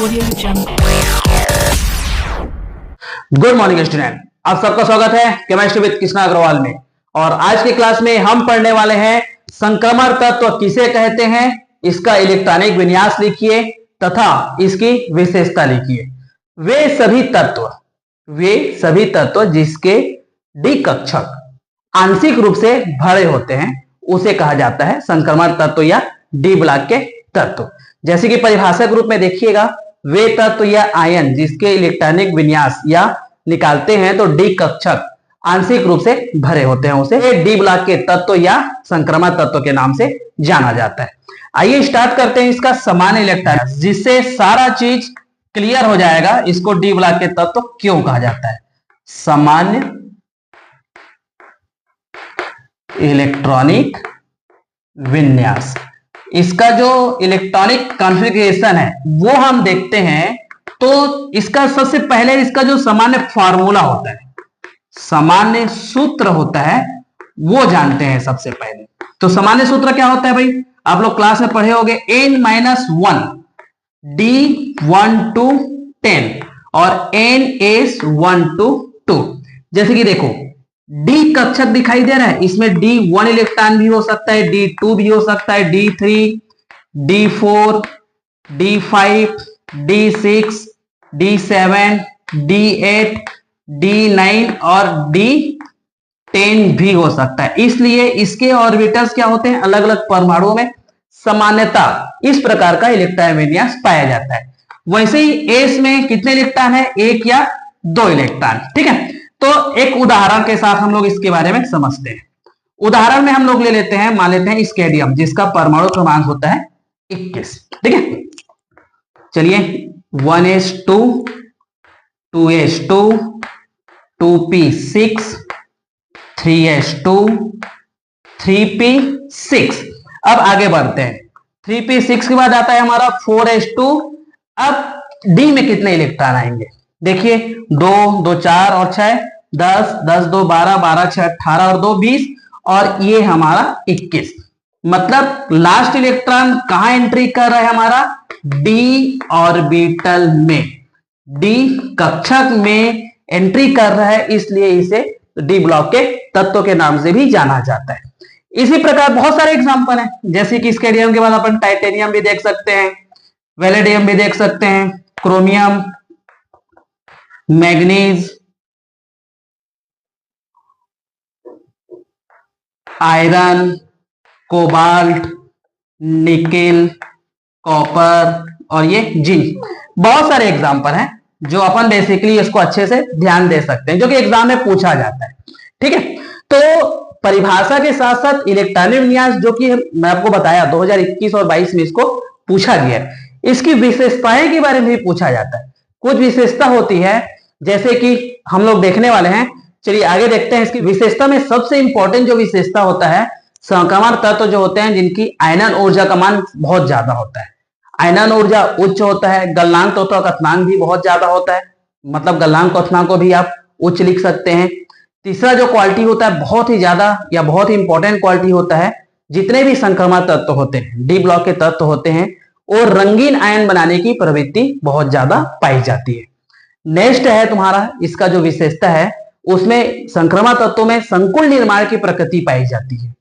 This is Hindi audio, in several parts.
गुड मॉर्निंग स्टूडेंट, आप सबका स्वागत है केमिस्ट्री विद कृष्णा अग्रवाल में। और आज की क्लास में हम पढ़ने वाले हैं संक्रमण तत्व किसे कहते हैं, इसका इलेक्ट्रॉनिक विन्यास लिखिए तथा इसकी विशेषता लिखिए। वे सभी तत्व जिसके डी कक्षक आंशिक रूप से भरे होते हैं उसे कहा जाता है संक्रमण तत्व या डी ब्लॉक के तत्व। जैसे कि परिभाषा के रूप में देखिएगा, वे तत्व या आयन जिसके इलेक्ट्रॉनिक विन्यास या निकालते हैं तो डी कक्षक आंशिक रूप से भरे होते हैं उसे डी ब्लॉक के तत्व या संक्रमण तत्व के नाम से जाना जाता है। आइए स्टार्ट करते हैं इसका सामान्य इलेक्ट्रॉन, जिससे सारा चीज क्लियर हो जाएगा इसको डी ब्लॉक के तत्व क्यों कहा जाता है। सामान्य इलेक्ट्रॉनिक विन्यास, इसका जो इलेक्ट्रॉनिक कॉन्फ़िगरेशन है वो हम देखते हैं तो इसका सबसे पहले इसका जो सामान्य फार्मूला होता है, सामान्य सूत्र होता है वो जानते हैं सबसे पहले। तो सामान्य सूत्र क्या होता है भाई, आप लोग क्लास में पढ़े होंगे n-1 D1 to 10 और n-1 to 2। जैसे कि देखो डी कक्षक दिखाई दे रहा है, इसमें D1 इलेक्ट्रॉन भी हो सकता है, D2 भी हो सकता है, D3, D4, D5, D6, D7, D8, D9 और D10 भी हो सकता है। इसलिए इसके ऑर्बिटल्स क्या होते हैं, अलग अलग परमाणुओं में सामान्यता इस प्रकार का इलेक्ट्रॉन विन्यास पाया जाता है। वैसे ही एस में कितने इलेक्ट्रॉन है, एक या दो इलेक्ट्रॉन। ठीक है, तो एक उदाहरण के साथ हम लोग इसके बारे में समझते हैं। उदाहरण में हम लोग ले लेते हैं, मान लेते हैं स्केडियम जिसका परमाणु क्रमांक होता है 21। ठीक है, चलिए 1s2 2s2 2p6 3s2 3p6। अब आगे बढ़ते हैं, 3p6 के बाद आता है हमारा 4s2। अब डी में कितने इलेक्ट्रॉन आएंगे, देखिए 2 2 4 और 6 10 10 2 12 12 6 18 और 2 20 और ये हमारा 21। मतलब लास्ट इलेक्ट्रॉन कहां एंट्री कर रहा है, हमारा डी ऑर्बिटल में, डी कक्षक में एंट्री कर रहा है, इसलिए इसे डी ब्लॉक के तत्व के नाम से भी जाना जाता है। इसी प्रकार बहुत सारे एग्जांपल हैं, जैसे कि स्केडियम के बाद अपन टाइटेनियम भी देख सकते हैं, वेलेडियम भी देख सकते हैं, chromium, manganese, iron, cobalt, nickel, copper और ये जिंक। बहुत सारे एग्जांपल हैं जो अपन बेसिकली इसको अच्छे से ध्यान दे सकते हैं, जो कि एग्जाम में पूछा जाता है। ठीक है, तो परिभाषा के साथ साथ इलेक्ट्रॉनिक विन्यास जो कि मैं आपको बताया 2021 और 22 में इसको पूछा गया है, इसकी विशेषताएं के बारे में भी पूछा जाता है। कुछ विशेषता होती है जैसे कि हम लोग देखने वाले हैं, चलिए आगे देखते हैं। इसकी विशेषता में सबसे इंपॉर्टेंट जो विशेषता होता है, संक्रमण तत्व जो होते हैं जिनकी आयनन ऊर्जा का मान बहुत ज्यादा होता है, आयनन ऊर्जा उच्च होता है, गलनांक तत्व का क्वथनांक भी बहुत ज्यादा होता है, मतलब गलनांक क्वथनांक को भी आप उच्च लिख सकते हैं। तीसरा जो क्वालिटी होता है बहुत ही ज्यादा या बहुत ही इंपॉर्टेंट क्वालिटी होता है, जितने भी संक्रमण तत्व होते हैं डी ब्लॉक के तत्व होते हैं और रंगीन आयन बनाने की प्रवृत्ति बहुत ज्यादा पाई जाती है। नेक्स्ट है तुम्हारा इसका जो विशेषता है, उसमें संक्रमण तत्वों में संकुल निर्माण की प्रकृति पाई जाती है,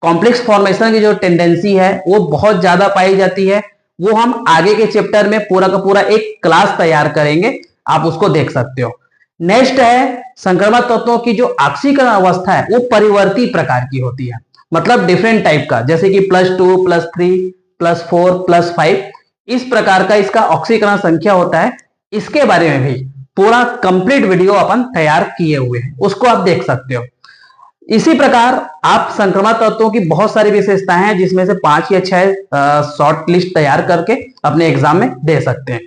कॉम्प्लेक्स फॉर्मेशन की जो टेंडेंसी है वो बहुत ज्यादा पाई जाती है। वो हम आगे के चैप्टर में पूरा का पूरा एक क्लास तैयार करेंगे, आप उसको देख सकते हो। नेक्स्ट है संक्रमण तत्वों की जो ऑक्सीकरण अवस्था है वो परिवर्ती प्रकार की होती है, मतलब डिफरेंट टाइप का, जैसे कि +2 +3 +4 +5 इस प्रकार का इसका ऑक्सीकरण संख्या होता है। इसके बारे में भी पूरा कंप्लीट वीडियो अपन तैयार किए हुए हैं, उसको आप देख सकते हो। इसी प्रकार आप संक्रमण तत्वों की बहुत सारी विशेषताएं हैं, जिसमें से 5 या 6 शॉर्ट लिस्ट तैयार करके अपने एग्जाम में दे सकते हैं।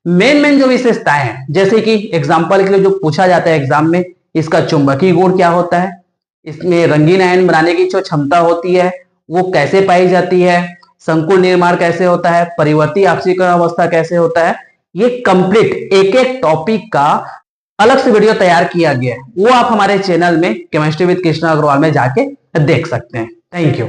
मेन जो विशेषताएं हैं, जैसे कि एग्जाम्पल के लिए जो पूछा जाता है एग्जाम में, इसका चुंबकीय गुण क्या होता है, इसमें रंगीन आयन बनाने की जो क्षमता होती है वो कैसे पाई जाती है, संकुल निर्माण कैसे होता है, परिवर्ती ऑक्सीकरण अवस्था कैसे होता है, ये कंप्लीट एक एक टॉपिक का अलग से वीडियो तैयार किया गया है, वो आप हमारे चैनल में केमिस्ट्री विद कृष्णा अग्रवाल में जाके देख सकते हैं। Thank you.